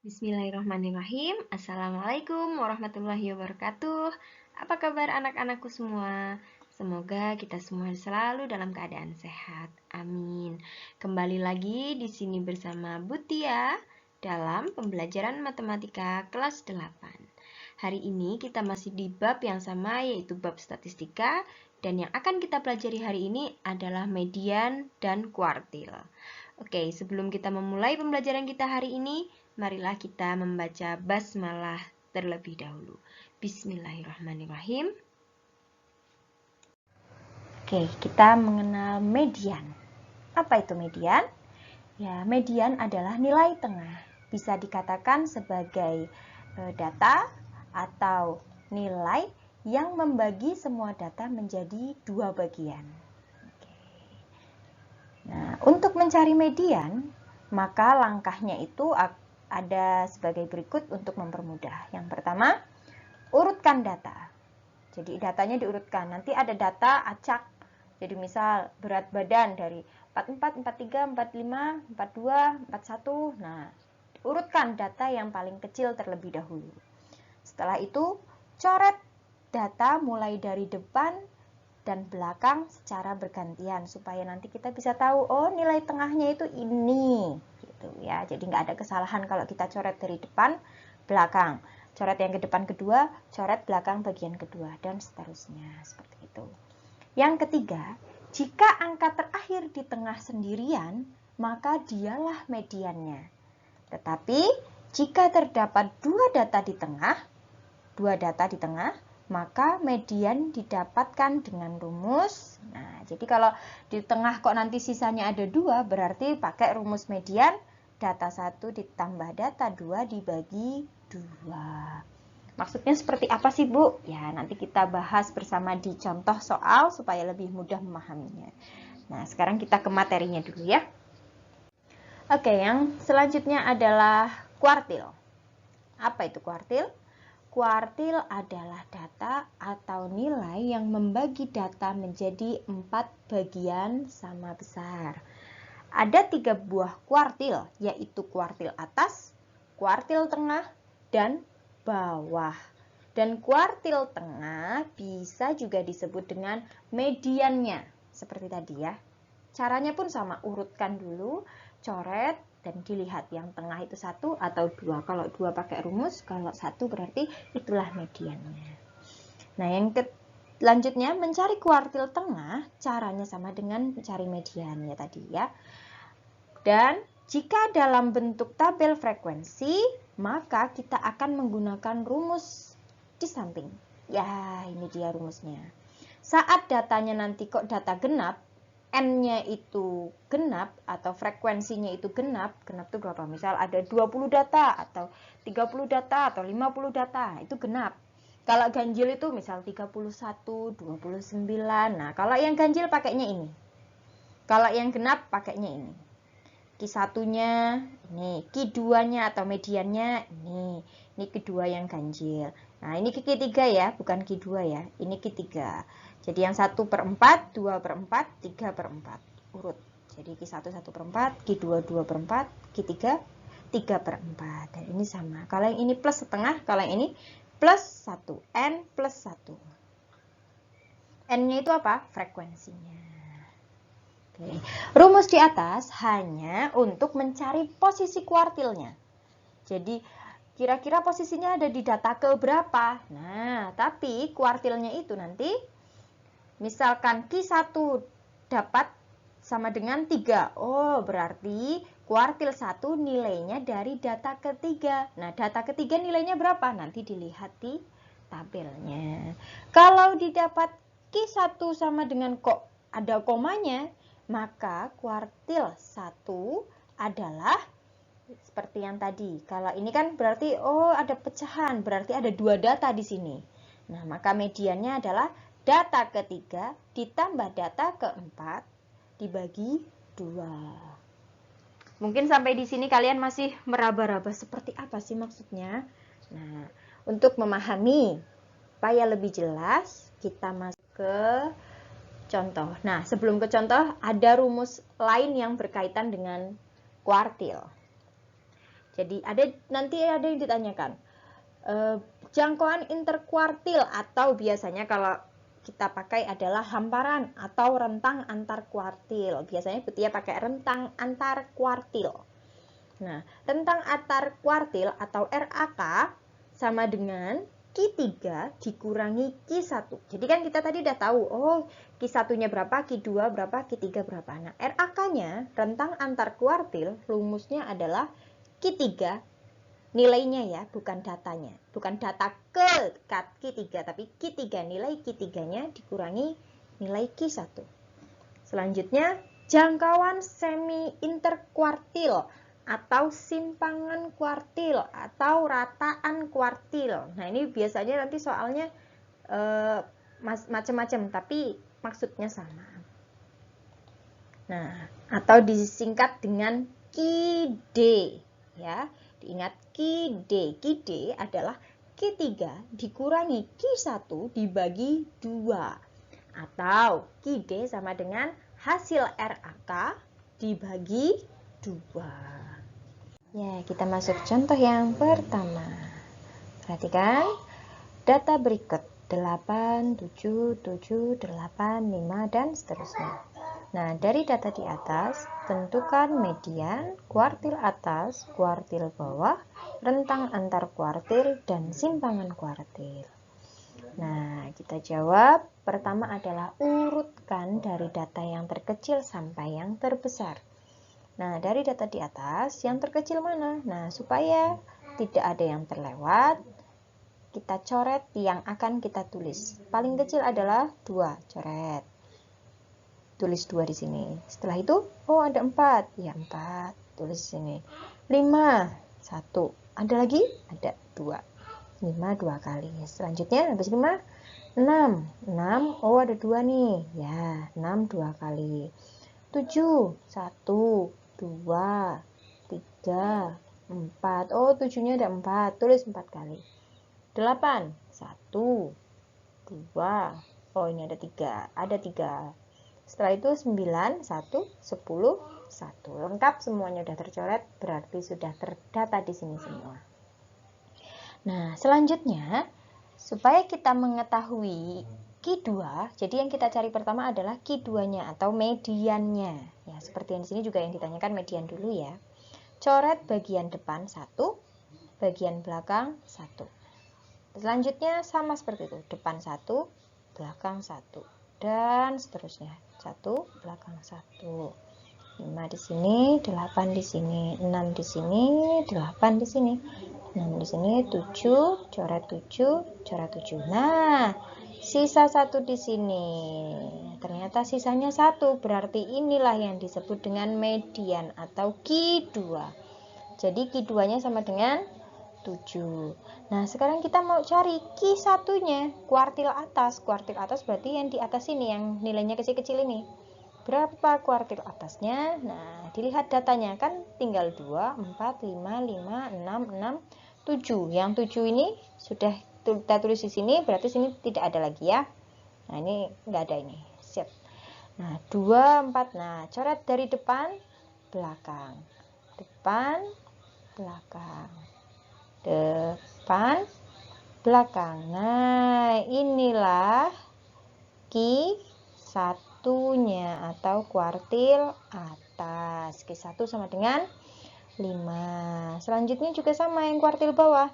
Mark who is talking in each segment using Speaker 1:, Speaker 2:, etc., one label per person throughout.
Speaker 1: Bismillahirrahmanirrahim. Assalamualaikum warahmatullahi wabarakatuh. Apa kabar anak-anakku semua? Semoga kita semua selalu dalam keadaan sehat. Amin. Kembali lagi di sini bersama Butia dalam pembelajaran matematika kelas 8. Hari ini kita masih di bab yang sama, yaitu bab statistika, dan yang akan kita pelajari hari ini adalah median dan kuartil. Oke, sebelum kita memulai pembelajaran kita hari ini, marilah kita membaca basmalah terlebih dahulu. Bismillahirrahmanirrahim. Oke, kita mengenal median. Apa itu median? Ya, median adalah nilai tengah. Bisa dikatakan sebagai data atau nilai yang membagi semua data menjadi dua bagian. Nah, untuk mencari median, maka langkahnya itu ada sebagai berikut untuk mempermudah. Yang pertama, urutkan data. Jadi datanya diurutkan. Nanti ada data acak. Jadi misal berat badan dari 44, 43, 45, 42, 41. Nah, urutkan data yang paling kecil terlebih dahulu. Setelah itu, coret data mulai dari depan dan belakang secara bergantian supaya nanti kita bisa tahu, oh nilai tengahnya itu ini gitu ya. Jadi nggak ada kesalahan kalau kita coret dari depan belakang, coret yang ke depan kedua, coret belakang bagian kedua, dan seterusnya seperti itu. Yang ketiga, jika angka terakhir di tengah sendirian, maka dialah mediannya. Tetapi jika terdapat dua data di tengah, maka median didapatkan dengan rumus. Nah, jadi kalau di tengah kok nanti sisanya ada 2, berarti pakai rumus median, data 1 ditambah data 2 dibagi 2. Maksudnya seperti apa sih, Bu? Ya, nanti kita bahas bersama di contoh soal supaya lebih mudah memahaminya. Nah, sekarang kita ke materinya dulu ya. Oke, yang selanjutnya adalah kuartil. Apa itu kuartil? Kuartil adalah data atau nilai yang membagi data menjadi 4 bagian sama besar. Ada 3 buah kuartil, yaitu kuartil atas, kuartil tengah, dan bawah. Dan kuartil tengah bisa juga disebut dengan mediannya, seperti tadi ya. Caranya pun sama, urutkan dulu, coret, dan dilihat yang tengah itu 1 atau 2. Kalau 2 pakai rumus, kalau 1 berarti itulah mediannya. Nah, yang selanjutnya mencari kuartil tengah, caranya sama dengan mencari mediannya tadi ya. Dan jika dalam bentuk tabel frekuensi, maka kita akan menggunakan rumus di samping. Ya, ini dia rumusnya. Saat datanya nanti kok data genap, N-nya itu genap atau frekuensinya itu genap itu berapa? Misal ada 20 data atau 30 data atau 50 data, itu genap. Kalau ganjil itu misal 31, 29. Nah, kalau yang ganjil pakainya ini. Kalau yang genap pakainya ini. Q1-nya ini, Q2-nya atau mediannya ini. Ini kedua yang ganjil. Nah, ini Q3 ya, bukan Q2 ya. Ini Q3. Jadi yang 1/4, 2/4, 3/4. Urut. Jadi Q1 1/4, Q2 2/4, Q3 3/4. Dan ini sama. Kalau yang ini plus setengah, kalau yang ini plus 1. N plus 1. N-nya itu apa? Frekuensinya. Oke. Rumus di atas hanya untuk mencari posisi kuartilnya. Jadi kira-kira posisinya ada di data ke berapa. Nah, tapi kuartilnya itu nanti misalkan Q1 dapat sama dengan 3. Oh, berarti kuartil 1 nilainya dari data ketiga. Nah, data ketiga nilainya berapa? Nanti dilihat di tabelnya. Kalau didapat Q1 sama dengan kok ada komanya, maka kuartil 1 adalah seperti yang tadi. Kalau ini kan berarti oh ada pecahan, berarti ada 2 data di sini. Nah, maka mediannya adalah data ketiga ditambah data keempat dibagi 2. Mungkin sampai di sini kalian masih meraba-raba seperti apa sih maksudnya. Nah, untuk memahami supaya lebih jelas, kita masuk ke contoh. Nah, sebelum ke contoh, ada rumus lain yang berkaitan dengan kuartil. Jadi nanti ada yang ditanyakan. Jangkauan interkuartil atau biasanya kalau kita pakai adalah hamparan atau rentang antar kuartil. Biasanya Butia pakai rentang antar kuartil. Nah, rentang antar kuartil atau RAK sama dengan Q3 dikurangi Q1. Jadi kan kita tadi udah tahu, oh Q1-nya berapa, Q2 berapa, Q3 berapa. Nah, RAK-nya, rentang antar kuartil, rumusnya adalah Q3 nilainya ya, bukan datanya. Bukan data ke Q3, tapi Q3, nilai Q3-nya dikurangi nilai Q1. Selanjutnya, jangkauan semi interkuartil atau simpangan kuartil atau rataan kuartil. Nah, ini biasanya nanti soalnya macam-macam, tapi maksudnya sama. Nah, atau disingkat dengan QD ya. Diingat QD. QD adalah Q3 dikurangi Q1 dibagi 2. Atau QD sama dengan hasil RAK dibagi 2. Ya, kita masuk contoh yang pertama. Perhatikan data berikut 8, 7, 7, 8, 5, dan seterusnya. Nah, dari data di atas, tentukan median, kuartil atas, kuartil bawah, rentang antar kuartil, dan simpangan kuartil. Nah, kita jawab. Pertama adalah urutkan dari data yang terkecil sampai yang terbesar. Nah, dari data di atas, yang terkecil mana? Nah, supaya tidak ada yang terlewat, kita coret yang akan kita tulis. Paling kecil adalah 2, coret. Tulis 2 di sini. Setelah itu, oh ada 4. Ya, 4. Tulis di sini. 5, 1. Ada lagi? Ada 2. 5 2 kali. Selanjutnya, habis 5, 6. 6, oh ada 2 nih. Ya, 6 2 kali. 7, 1, 2, 3, 4. Oh, 7-nya ada 4. Tulis 4 kali. 8, 1, 2. Oh, ini ada 3. Ada 3. Setelah itu 9, 1, 10, 1. Lengkap semuanya sudah tercoret, berarti sudah terdata di sini semua. Nah, selanjutnya, supaya kita mengetahui Q2, jadi yang kita cari pertama adalah Q2-nya atau mediannya. Ya, seperti yang di sini juga yang ditanyakan median dulu ya. Coret bagian depan 1, bagian belakang 1. Selanjutnya sama seperti itu, depan 1, belakang 1, dan seterusnya. 1, belakang 1. 5 di sini, 8 di sini, 6 di sini, 8 di sini. 6 di sini, 7, coret 7, coret 7. Nah, sisa 1 di sini. Ternyata sisanya 1, berarti inilah yang disebut dengan median atau Q2. Jadi Q2-nya sama dengan 7. Nah, sekarang kita mau cari Q1-nya, kuartil atas. Kuartil atas berarti yang di atas ini, yang nilainya kecil-kecil ini. Berapa kuartil atasnya? Nah, dilihat datanya kan tinggal 2, 4, 5, 5, 6, 6, 7. Yang 7 ini sudah kita tulis di sini, berarti sini tidak ada lagi ya. Nah, ini enggak ada ini. Siap. Nah, 2, 4. Nah, coret dari depan, belakang. Depan, belakang. Depan, belakang. Nah, inilah Q1-nya atau kuartil atas. Q1 sama dengan 5. Selanjutnya juga sama yang kuartil bawah.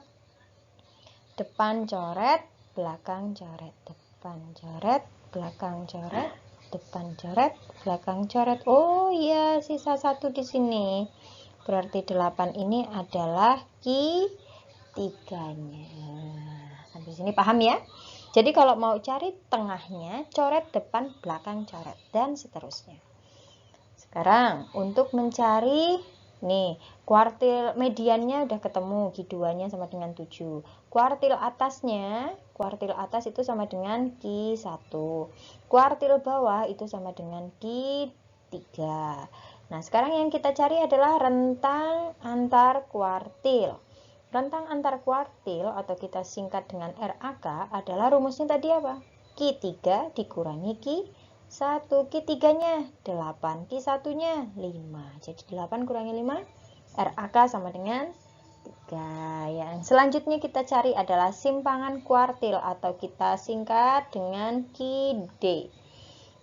Speaker 1: Depan coret, belakang coret. Depan coret, belakang coret. Depan coret, belakang coret. Oh iya, sisa 1 di sini. Berarti 8 ini adalah Q3-nya. Sampai sini paham ya? Jadi kalau mau cari tengahnya, coret depan, belakang coret, dan seterusnya. Sekarang untuk mencari nih, kuartil mediannya udah ketemu, Q2-nya sama dengan 7. Kuartil atasnya, kuartil atas itu sama dengan Q1. Kuartil bawah itu sama dengan Q3. Nah, sekarang yang kita cari adalah rentang antar kuartil. Rentang antar kuartil atau kita singkat dengan RAK adalah rumusnya tadi apa? Q3 dikurangi Q1. Q3-nya 8, Q1-nya 5. Jadi 8 kurangi 5, RAK sama dengan 3. Yang selanjutnya kita cari adalah simpangan kuartil atau kita singkat dengan Q/D.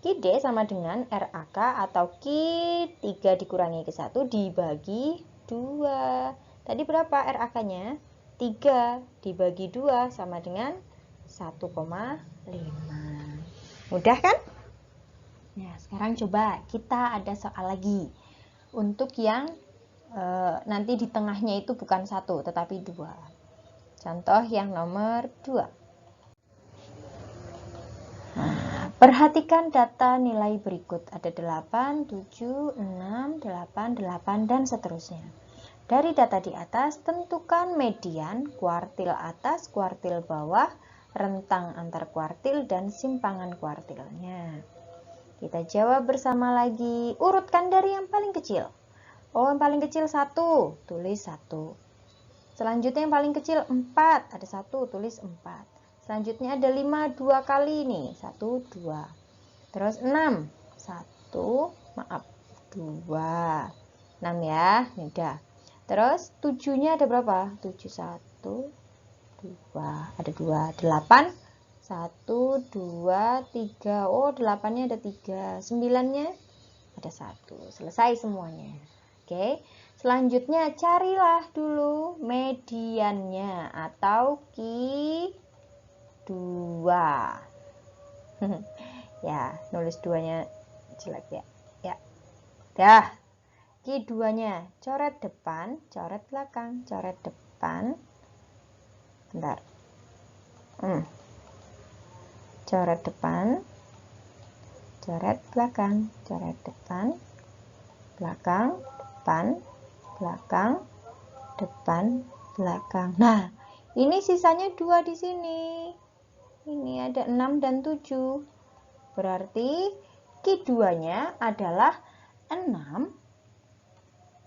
Speaker 1: Q/D sama dengan RAK atau Q3 dikurangi Q1 dibagi 2. Tadi berapa RAK-nya? 3 dibagi 2 sama dengan 1,5. Mudah kan? Nah, sekarang coba kita ada soal lagi. Untuk yang nanti di tengahnya itu bukan 1 tetapi 2. Contoh yang nomor 2. Nah, perhatikan data nilai berikut. Ada 8, 7, 6, 8, 8 dan seterusnya. Dari data di atas, tentukan median, kuartil atas, kuartil bawah, rentang antar kuartil, dan simpangan kuartilnya. Kita jawab bersama lagi. Urutkan dari yang paling kecil. Oh, yang paling kecil 1, tulis 1. Selanjutnya yang paling kecil 4, ada 1, tulis 4. Selanjutnya ada 5, 2 kali nih, 1, 2. Terus 6, 1, maaf, 2. 6 ya, ini udah. Terus 7-nya ada berapa? 7, 1, 2, ada 2. 8, 1, 2, 3. Oh, 8-nya ada 3. 9-nya ada 1. Selesai semuanya. Oke, selanjutnya carilah dulu mediannya atau Q2. Ya, nulis 2-nya jelek ya. Ya. Dah. Q2-nya coret depan, coret belakang, coret depan. Bentar. Coret depan, coret belakang, coret depan, belakang, depan, belakang, depan, belakang. Nah, ini sisanya 2 di sini. Ini ada 6 dan 7. Berarti Q2-nya adalah 6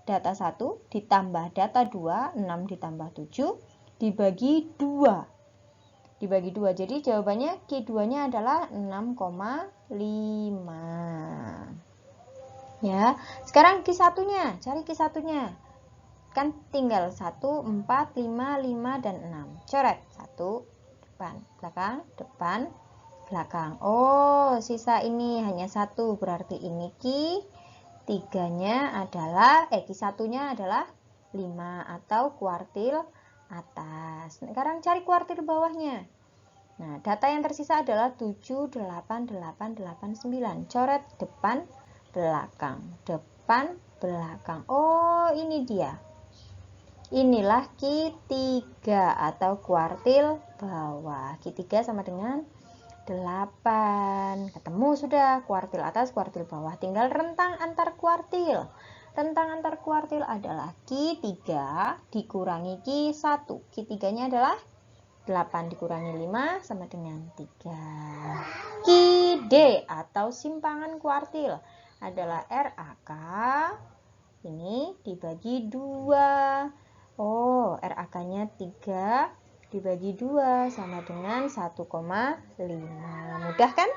Speaker 1: data 1 ditambah data 2, 6 ditambah 7 dibagi 2. Dibagi 2. Jadi jawabannya Q2-nya adalah 6,5. Ya, sekarang Q1-nya, cari Q1-nya. Kan tinggal 1, 4, 5, 5 dan 6. Coret 1 depan, belakang, depan, belakang. Oh, sisa ini hanya 1, berarti ini Q3-nya adalah Q1-nya adalah 5 atau kuartil atas. Sekarang cari kuartil bawahnya. Nah, data yang tersisa adalah 7, 8, 8, 8, 9. Coret depan, belakang, depan, belakang. Oh, ini dia. Inilah Q3 atau kuartil bawah. Q3 sama dengan 8. Ketemu sudah kuartil atas, kuartil bawah. Tinggal rentang antar kuartil. Rentang antar kuartil adalah Q3 dikurangi Q1. Q3-nya adalah 8 dikurangi 5 sama dengan 3. Q/D atau simpangan kuartil adalah RAK. Ini dibagi 2. Oh, RAK-nya 3 dibagi 2 sama dengan 1,5. Mudah kan?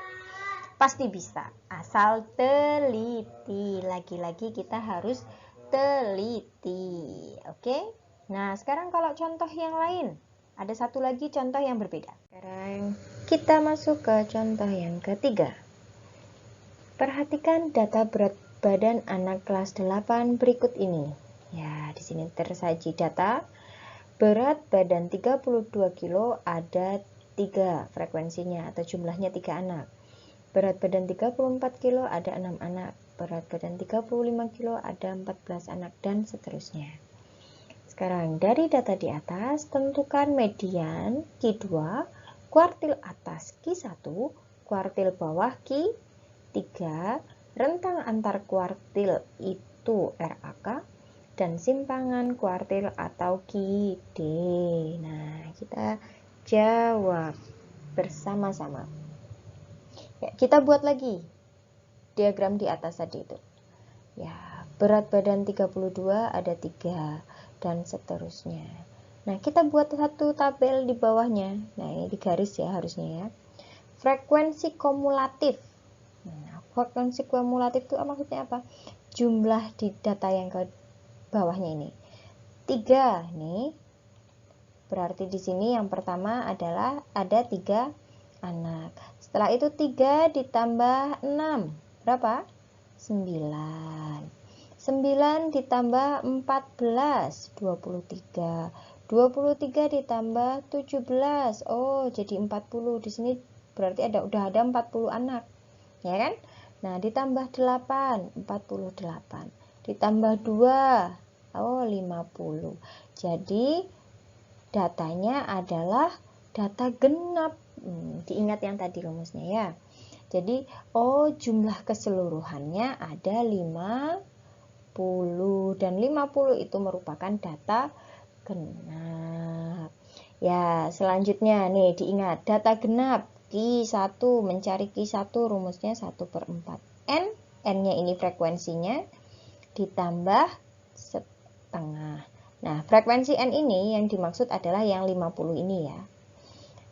Speaker 1: Pasti bisa. Asal teliti. Lagi-lagi kita harus teliti. Oke? Nah, sekarang kalau contoh yang lain. Ada satu lagi contoh yang berbeda. Sekarang kita masuk ke contoh yang ketiga. Perhatikan data berat badan anak kelas 8 berikut ini. Ya, di sini tersaji data berat badan 32 kilo ada 3 frekuensinya atau jumlahnya 3 anak. Berat badan 34 kilo ada 6 anak. Berat badan 35 kilo ada 14 anak dan seterusnya. Sekarang dari data di atas tentukan median Q2, kuartil atas Q1, kuartil bawah Q3, rentang antar kuartil itu RAK, dan simpangan kuartil atau Q/D. Nah, kita jawab bersama-sama. Ya, kita buat lagi diagram di atas tadi itu. Ya, berat badan 32 ada 3 dan seterusnya. Nah, kita buat satu tabel di bawahnya. Nah, ini di garis ya harusnya ya. Frekuensi kumulatif. Nah, frekuensi kumulatif itu maksudnya apa? Jumlah di data yang ke bawahnya ini. 3 nih. Berarti di sini yang pertama adalah ada 3 anak. Setelah itu 3 ditambah 6. Berapa? 9. 9 ditambah 14, 23. 23 ditambah 17. Oh, jadi 40. Di sini berarti udah ada 40 anak. Ya kan? Nah, ditambah 8, 48. Ditambah 2, oh 50. Jadi datanya adalah data genap. Diingat yang tadi rumusnya ya. Jadi, jumlah keseluruhannya ada 50. Dan 50 itu merupakan data genap. Ya, selanjutnya nih diingat. Data genap, Q1. Mencari Q1 rumusnya 1/4. N-nya ini frekuensinya ditambah setengah. Nah, frekuensi N ini yang dimaksud adalah yang 50 ini ya.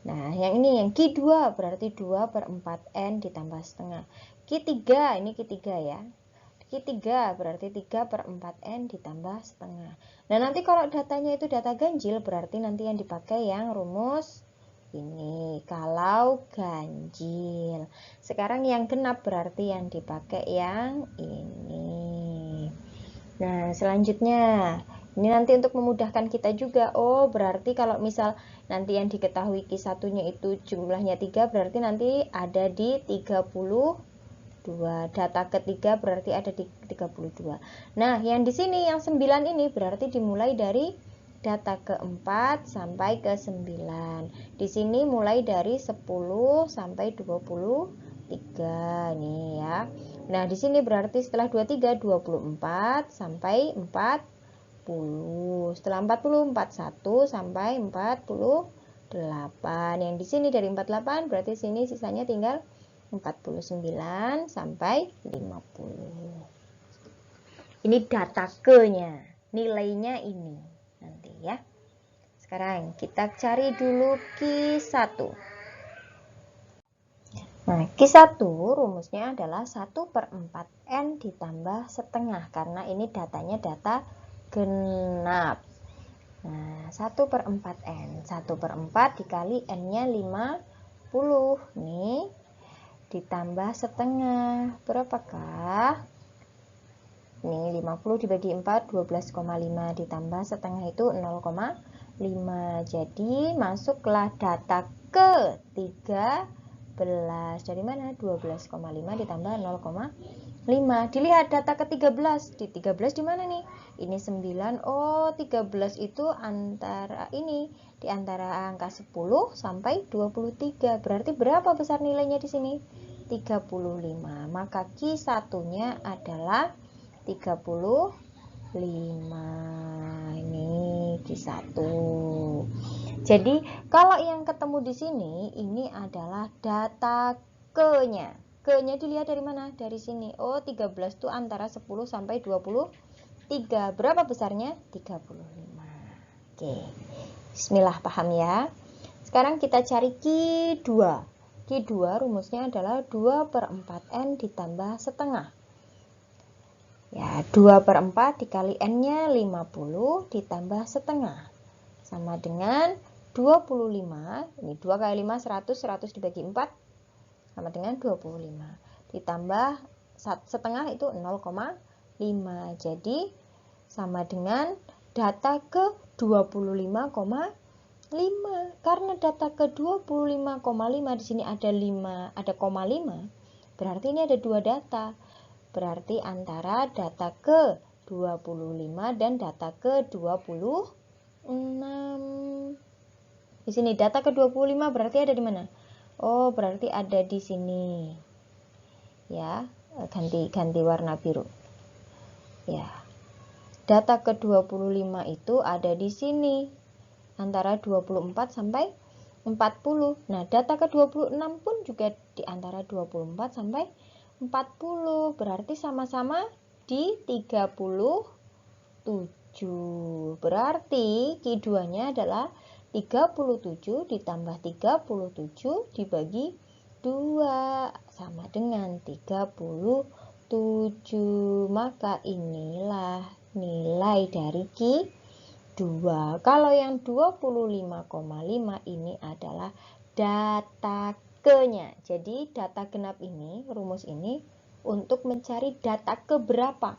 Speaker 1: Nah, yang ini yang Q2 berarti 2/4 N ditambah setengah. Q3, ini Q3 ya. Q3 berarti 3/4 N ditambah setengah. Nah, nanti kalau datanya itu data ganjil berarti nanti yang dipakai yang rumus ini. Kalau ganjil. Sekarang yang genap berarti yang dipakai yang ini. Nah, selanjutnya ini nanti untuk memudahkan kita juga. Oh, berarti kalau misal nanti yang diketahui Q1-nya itu jumlahnya 3, berarti nanti ada di 32. Data ketiga berarti ada di 32. Nah, yang di sini yang 9 ini berarti dimulai dari data keempat sampai ke 9. Di sini mulai dari 10 sampai 23 nih ya. Nah, di sini berarti setelah 23 24 sampai 40. Setelah 40 41 sampai 48. Yang di sini dari 48 berarti sini sisanya tinggal 49 sampai 50. Ini data ke-nya. Nilainya ini nanti ya. Sekarang kita cari dulu Q1. Nah, Q1 rumusnya adalah 1/4 N ditambah setengah. Karena ini datanya data genap. Nah, 1/4 N. 1/4 dikali N-nya 50. Nih, ditambah setengah. Berapakah? Nih, 50 dibagi 4, 12,5. Ditambah setengah itu 0,5. Jadi, masuklah data ke 13. Dari mana? 12,5 ditambah 0,5. Dilihat data ke-13. Di 13 di mana nih? Ini 9. Oh, 13 itu antara ini. Di antara angka 10 sampai 23. Berarti berapa besar nilainya di sini? 35. Maka Q1-nya adalah 35. Ini Q1. Jadi, kalau yang ketemu di sini, ini adalah data ke-nya. Ke-nya dilihat dari mana? Dari sini. Oh, 13 itu antara 10 sampai 23. Berapa besarnya? 35. Oke. Bismillah, paham ya? Sekarang kita cari Q2. Q2 rumusnya adalah 2/4 N ditambah setengah. Ya, 2/4 dikali N-nya 50 ditambah setengah. Sama dengan 25. Ini 2 kali 5, 100. 100 dibagi 4. Sama dengan 25. Ditambah setengah itu 0,5. Jadi, sama dengan data ke 25,5. Karena data ke 25,5 di sini ada 5, ada koma 5. Berarti ini ada dua data. Berarti antara data ke 25 dan data ke 26. Di sini data ke 25 berarti ada di mana? Oh, berarti ada di sini. Ya, ganti warna biru. Ya. Data ke 25 itu ada di sini. Antara 24 sampai 40. Nah, data ke 26 pun juga di antara 24 sampai 40. Berarti sama-sama di 37. Berarti Q2-nya adalah 37 ditambah 37 dibagi 2 sama dengan 37. Maka inilah nilai dari Q2. 2. Kalau yang 25,5 ini adalah data ke-nya. Jadi data genap ini, rumus ini untuk mencari data keberapa.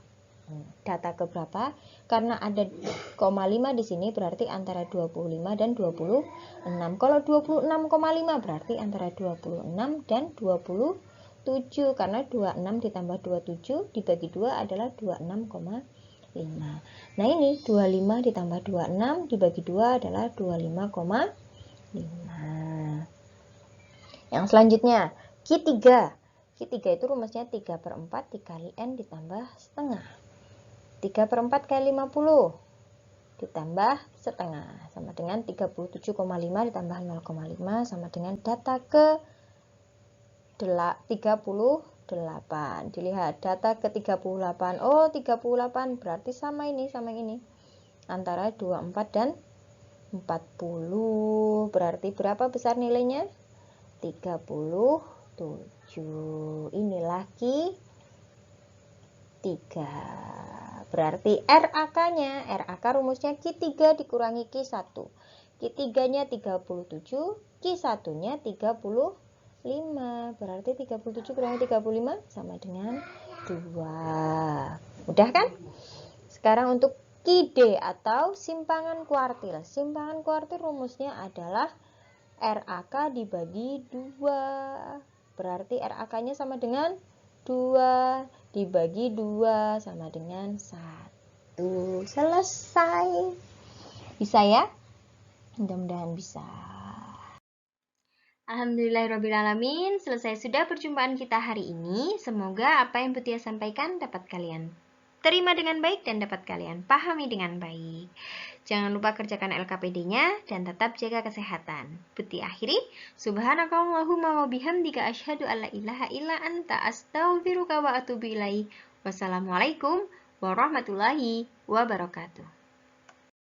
Speaker 1: Data keberapa? Karena ada 0,5 di sini berarti antara 25 dan 26. Kalau 26,5 berarti antara 26 dan 27 karena 26 ditambah 27 dibagi 2 adalah 26,5. Nah ini 25 ditambah 26 dibagi 2 adalah 25,5. Yang selanjutnya Q3. Q3 itu rumusnya 3/4 dikali N ditambah setengah. 3/4 kali 50 ditambah setengah sama dengan 37,5 ditambah 0,5 sama dengan data ke 38. Dilihat data ke 38. Oh, 38 berarti sama ini sama ini. Antara 24 dan 40. Berarti berapa besar nilainya? 37. Inilah Q3. Berarti RAK-nya, RAK rumusnya Q3 dikurangi Q1. Q3-nya 37, Q1-nya 35. Berarti 37 kurangi 35 sama dengan 2. Mudah kan? Sekarang untuk Q-D atau simpangan kuartil. Simpangan kuartil rumusnya adalah RAK dibagi 2. Berarti RAK-nya sama dengan 2 dibagi 2 sama dengan 1. Selesai. Bisa ya? Mudah-mudahan bisa. Alhamdulillahirrabbilalamin. Selesai sudah perjumpaan kita hari ini. Semoga apa yang Butia sampaikan dapat kalian terima dengan baik dan dapat kalian pahami dengan baik. Jangan lupa kerjakan LKPD-nya dan tetap jaga kesehatan. Buti akhiri, subhanakallahumma wa bihamdika asyhadu alla ilaha illa anta astaghfiruka wa atubu ilaik. Wassalamualaikum warahmatullahi wabarakatuh.